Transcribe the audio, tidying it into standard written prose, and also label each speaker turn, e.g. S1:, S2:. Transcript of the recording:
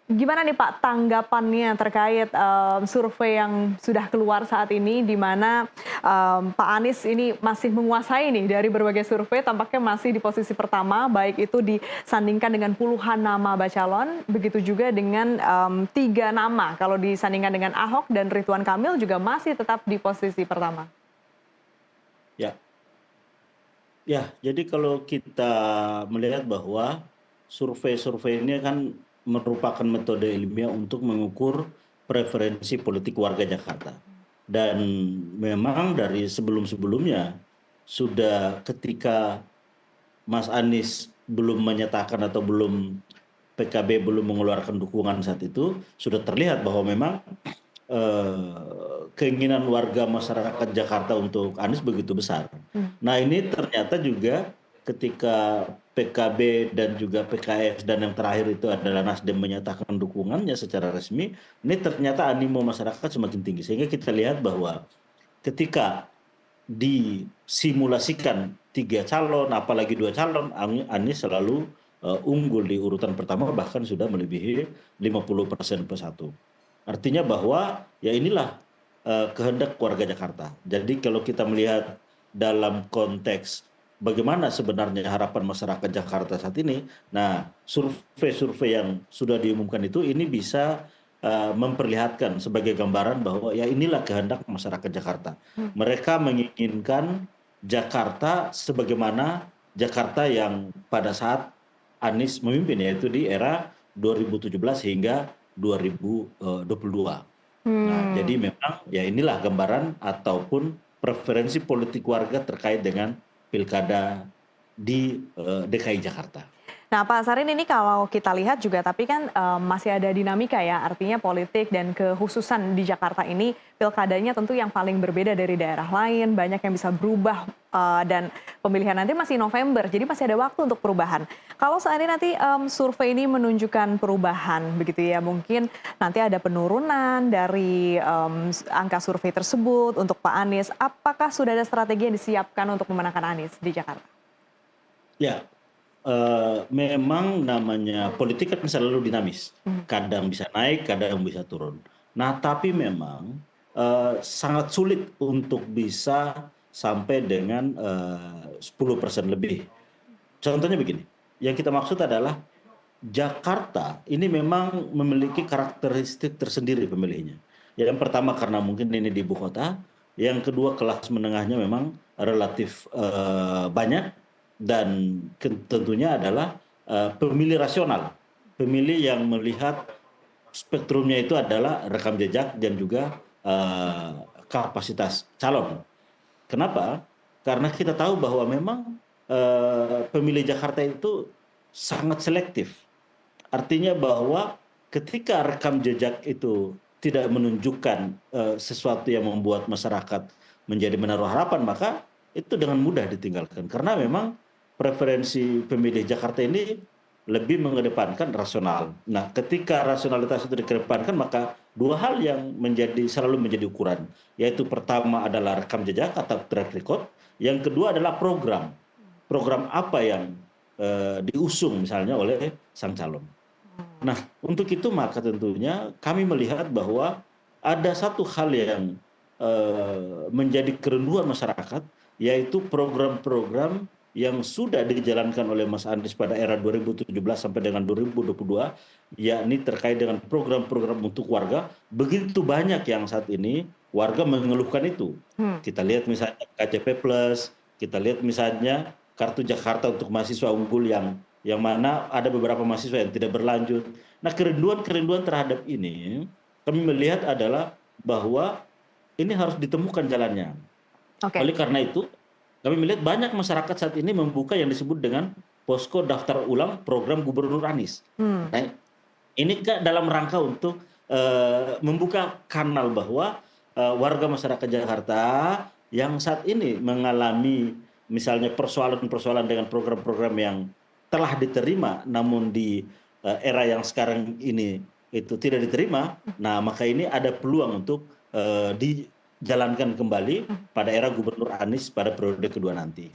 S1: Gimana nih Pak tanggapannya terkait, survei yang sudah keluar saat ini di mana, Pak Anies ini masih menguasai nih dari berbagai survei tampaknya masih di posisi pertama baik itu disandingkan dengan puluhan nama bacalon, begitu juga dengan, 3 nama kalau disandingkan dengan Ahok dan Ridwan Kamil juga masih tetap di posisi pertama.
S2: Ya, ya, jadi kalau kita melihat bahwa survei-survei ini kan merupakan metode ilmiah untuk mengukur preferensi politik warga Jakarta. Dan memang dari sebelum-sebelumnya sudah ketika Mas Anies belum menyatakan atau PKB belum mengeluarkan dukungan saat itu, sudah terlihat bahwa memang keinginan warga masyarakat Jakarta untuk Anies begitu besar.
S1: Mmm.
S2: Nah ini ternyata juga ketika PKB dan juga PKS dan yang terakhir itu adalah Nasdem menyatakan dukungannya secara resmi, ini ternyata animo masyarakat semakin tinggi. Sehingga kita lihat bahwa ketika disimulasikan 3 calon, apalagi 2 calon, Anies selalu unggul di urutan pertama bahkan sudah melebihi 50% plus satu. Artinya bahwa ya inilah kehendak warga Jakarta. Jadi kalau kita melihat dalam konteks bagaimana sebenarnya harapan masyarakat Jakarta saat ini, nah survei-survei yang sudah diumumkan itu ini bisa memperlihatkan sebagai gambaran bahwa ya inilah kehendak masyarakat Jakarta.
S1: Mmm.
S2: Mereka menginginkan Jakarta sebagaimana Jakarta yang pada saat Anies memimpin, yaitu di era 2017 hingga 2022. Nah,
S1: Hmm.
S2: jadi memang ya inilah gambaran ataupun preferensi politik warga terkait dengan pilkada di DKI Jakarta.
S1: Nah, Pak Sarin ini kalau kita lihat juga tapi kan, masih ada dinamika ya, artinya politik dan kekhususan di Jakarta ini pilkadanya tentu yang paling berbeda dari daerah lain, banyak yang bisa berubah, dan pemilihan nanti masih November, jadi masih ada waktu untuk perubahan. Kalau seandainya nanti, survei ini menunjukkan perubahan begitu ya, mungkin nanti ada penurunan dari, angka survei tersebut untuk Pak Anies, apakah sudah ada strategi yang disiapkan untuk memenangkan Anies di Jakarta?
S2: Ya, memang namanya politik kan selalu dinamis,
S1: Mhm.
S2: kadang bisa naik, kadang bisa turun. Nah, tapi memang sangat sulit untuk bisa sampai dengan 10% lebih. Contohnya begini, yang kita maksud adalah Jakarta ini memang memiliki karakteristik tersendiri pemilihnya. Yang pertama karena mungkin ini di ibu kota, yang kedua kelas menengahnya memang relatif banyak dan tentunya adalah pemilih rasional, pemilih yang melihat spektrumnya itu adalah rekam jejak dan juga kapasitas calon. Kenapa? Karena kita tahu bahwa memang pemilih Jakarta itu sangat selektif. Artinya bahwa ketika rekam jejak itu tidak menunjukkan sesuatu yang membuat masyarakat menjadi menaruh harapan, maka itu dengan mudah ditinggalkan. Karena memang preferensi pemilih Jakarta ini lebih mengedepankan rasional. Nah, ketika rasionalitas itu dikedepankan, maka dua hal yang selalu menjadi ukuran, yaitu pertama adalah rekam jejak atau track record, yang kedua adalah program. Program apa yang diusung misalnya oleh sang calon. Nah, untuk itu maka tentunya kami melihat bahwa ada satu hal yang menjadi kerinduan masyarakat, yaitu program-program yang sudah dijalankan oleh Mas Anies pada era 2017 sampai dengan 2022, yakni terkait dengan program-program untuk warga, begitu banyak yang saat ini warga mengeluhkan itu.
S1: Hmm.
S2: Kita lihat misalnya KCP Plus, kita lihat misalnya kartu Jakarta untuk mahasiswa unggul yang mana ada beberapa mahasiswa yang tidak berlanjut. Nah, kerinduan-kerinduan terhadap ini kami melihat adalah bahwa ini harus ditemukan jalannya.
S1: Oke.
S2: Oleh karena itu, kami melihat banyak masyarakat saat ini membuka yang disebut dengan posko daftar ulang program Gubernur Anies.
S1: Hmm.
S2: Nah, ini dalam rangka untuk membuka kanal bahwa warga masyarakat Jakarta yang saat ini mengalami misalnya persoalan-persoalan dengan program-program yang telah diterima, namun di era yang sekarang ini itu tidak diterima, nah maka ini ada peluang untuk dijalankan kembali pada era Gubernur Anies pada periode kedua nanti.